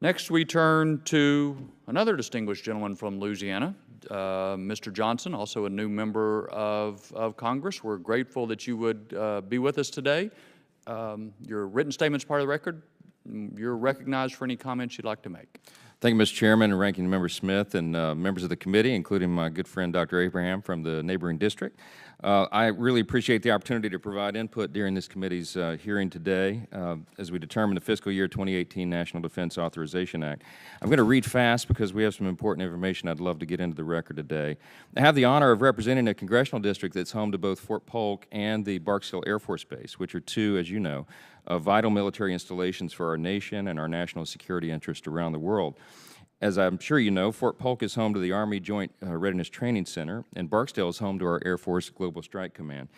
Next, we turn to another distinguished gentleman from Louisiana, Mr. Johnson, also a new member of Congress. We're grateful that you would be with us today. Your written statement's part of the record. You're recognized for any comments you'd like to make. Thank you, Mr. Chairman and Ranking Member Smith and members of the committee, including my good friend Dr. Abraham from the neighboring district. I really appreciate the opportunity to provide input during this committee's hearing today as we determine the fiscal year 2018 National Defense Authorization Act. I'm going to read fast because we have some important information I'd love to get into the record today. I have the honor of representing a congressional district that's home to both Fort Polk and the Barksdale Air Force Base, which are two, as you know, vital military installations for our nation and our national security interest around the world. As I'm sure you know, Fort Polk is home to the Army Joint Readiness Training Center, and Barksdale is home to our Air Force Global Strike Command.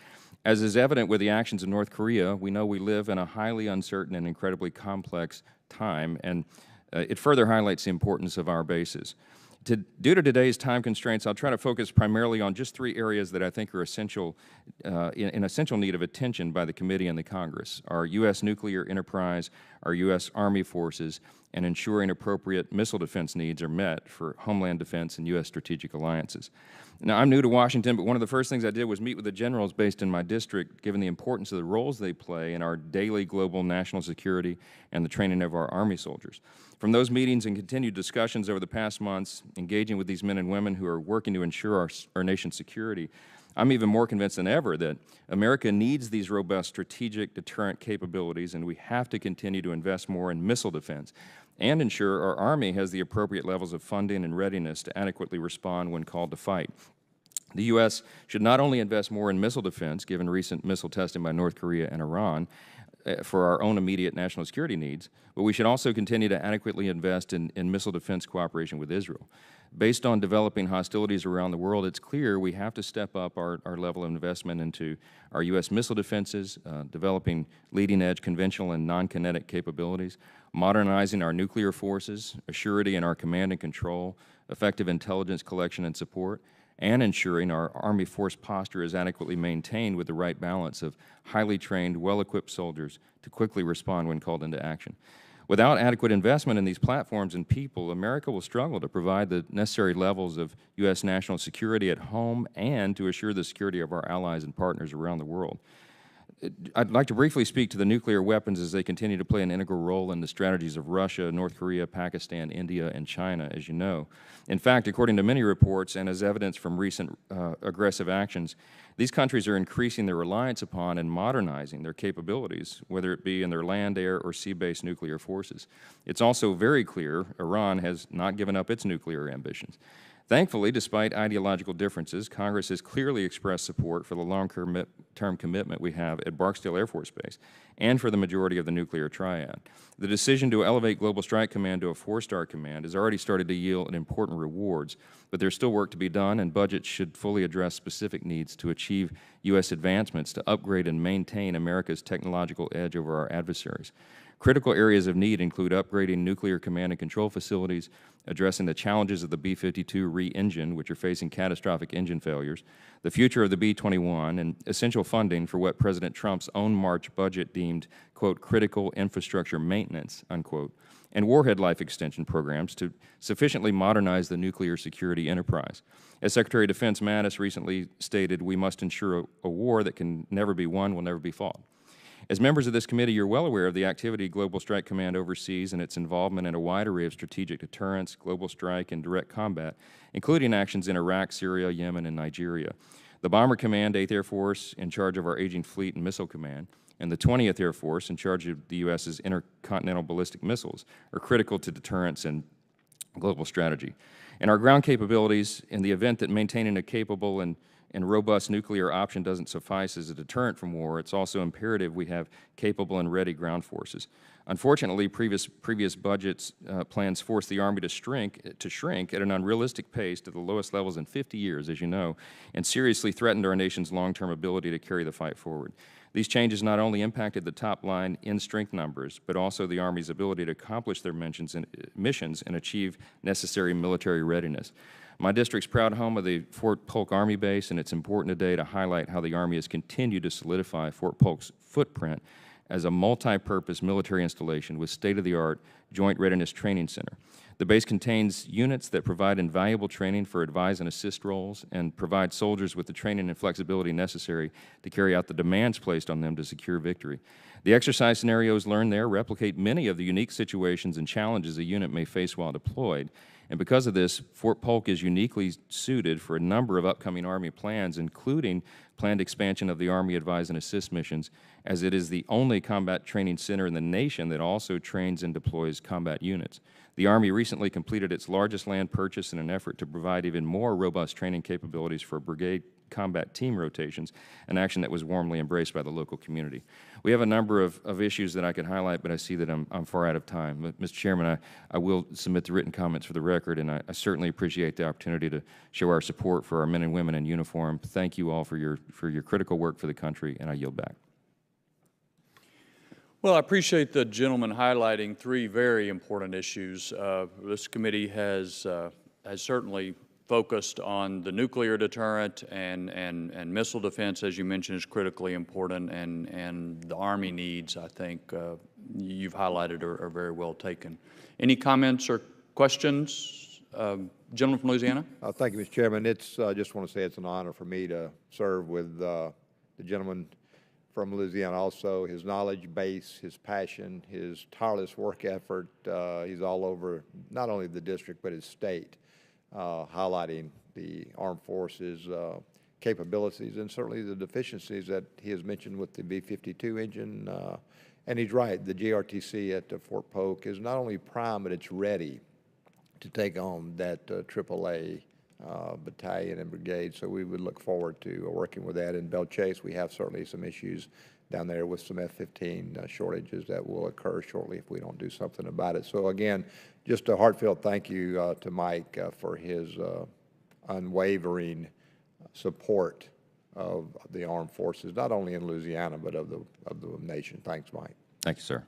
As is evident with the actions of North Korea, we know we live in a highly uncertain and incredibly complex time, and it further highlights the importance of our bases. Due to today's time constraints, I'll try to focus primarily on just three areas that I think are essential, in essential need of attention by the committee and the Congress: our U.S. nuclear enterprise, our U.S. Army forces, and ensuring appropriate missile defense needs are met for homeland defense and U.S. strategic alliances. Now, I'm new to Washington, but one of the first things I did was meet with the generals based in my district, given the importance of the roles they play in our daily global national security and the training of our Army soldiers. From those meetings and continued discussions over the past months, engaging with these men and women who are working to ensure our nation's security, I'm even more convinced than ever that America needs these robust strategic deterrent capabilities, and we have to continue to invest more in missile defense and ensure our Army has the appropriate levels of funding and readiness to adequately respond when called to fight. The U.S. should not only invest more in missile defense, given recent missile testing by North Korea and Iran, for our own immediate national security needs, but we should also continue to adequately invest in missile defense cooperation with Israel. Based on developing hostilities around the world, it's clear we have to step up our level of investment into our U.S. missile defenses, developing leading-edge conventional and non-kinetic capabilities, modernizing our nuclear forces, assurity in our command and control, effective intelligence collection and support, and ensuring our Army force posture is adequately maintained with the right balance of highly trained, well-equipped soldiers to quickly respond when called into action. Without adequate investment in these platforms and people, America will struggle to provide the necessary levels of U.S. national security at home and to assure the security of our allies and partners around the world. I'd like to briefly speak to the nuclear weapons as they continue to play an integral role in the strategies of Russia, North Korea, Pakistan, India, and China, as you know. In fact, according to many reports and as evidence from recent aggressive actions, these countries are increasing their reliance upon and modernizing their capabilities, whether it be in their land, air, or sea-based nuclear forces. It's also very clear Iran has not given up its nuclear ambitions. Thankfully, despite ideological differences, Congress has clearly expressed support for the long-term commitment we have at Barksdale Air Force Base and for the majority of the nuclear triad. The decision to elevate Global Strike Command to a 4-star command has already started to yield important rewards, but there's still work to be done, and budgets should fully address specific needs to achieve U.S. advancements to upgrade and maintain America's technological edge over our adversaries. Critical areas of need include upgrading nuclear command and control facilities, addressing the challenges of the B-52 re-engine, which are facing catastrophic engine failures, the future of the B-21, and essential funding for what President Trump's own March budget deemed, quote, critical infrastructure maintenance, unquote, and warhead life extension programs to sufficiently modernize the nuclear security enterprise. As Secretary of Defense Mattis recently stated, we must ensure a war that can never be won will never be fought. As members of this committee, you're well aware of the activity Global Strike Command oversees and its involvement in a wide array of strategic deterrence, global strike, and direct combat, including actions in Iraq, Syria, Yemen, and Nigeria. The Bomber Command, 8th Air Force, in charge of our aging fleet and missile command, and the 20th Air Force, in charge of the U.S.'s intercontinental ballistic missiles, are critical to deterrence and global strategy. And our ground capabilities, in the event that maintaining a capable and robust nuclear option doesn't suffice as a deterrent from war, it's also imperative we have capable and ready ground forces. Unfortunately, previous budgets plans forced the Army to shrink at an unrealistic pace to the lowest levels in 50 years, as you know, and seriously threatened our nation's long-term ability to carry the fight forward. These changes not only impacted the top line in strength numbers, but also the Army's ability to accomplish their missions and achieve necessary military readiness. My district's proud home of the Fort Polk Army Base, and it's important today to highlight how the Army has continued to solidify Fort Polk's footprint as a multi-purpose military installation with state-of-the-art Joint Readiness Training Center. The base contains units that provide invaluable training for advise and assist roles and provide soldiers with the training and flexibility necessary to carry out the demands placed on them to secure victory. The exercise scenarios learned there replicate many of the unique situations and challenges a unit may face while deployed. And because of this, Fort Polk is uniquely suited for a number of upcoming Army plans, including planned expansion of the Army Advise and Assist missions, as it is the only combat training center in the nation that also trains and deploys combat units. The Army recently completed its largest land purchase in an effort to provide even more robust training capabilities for brigade combat team rotations, an action that was warmly embraced by the local community. We have a number of issues that I could highlight, but I see that I'm far out of time. But, Mr. Chairman, I will submit the written comments for the record, and I certainly appreciate the opportunity to show our support for our men and women in uniform. Thank you all for your critical work for the country, and I yield back. Well, I appreciate the gentleman highlighting three very important issues. This committee has certainly focused on the nuclear deterrent and missile defense, as you mentioned, is critically important, and the Army needs, I think, you've highlighted are very well taken. Any comments or questions? Gentleman from Louisiana? Thank you, Mr. Chairman. I just want to say it's an honor for me to serve with the gentleman from Louisiana also. His knowledge base, his passion, his tireless work effort, he's all over not only the district but his state, highlighting the Armed Forces capabilities and certainly the deficiencies that he has mentioned with the B-52 engine. And he's right, the GRTC at Fort Polk is not only prime, but it's ready to take on that AAA battalion and brigade. So we would look forward to working with that. In Belle Chase, we have certainly some issues down there with some F-15 shortages that will occur shortly if we don't do something about it. So again, just a heartfelt thank you to Mike for his unwavering support of the armed forces, not only in Louisiana, but of the nation. Thanks, Mike. Thank you, sir.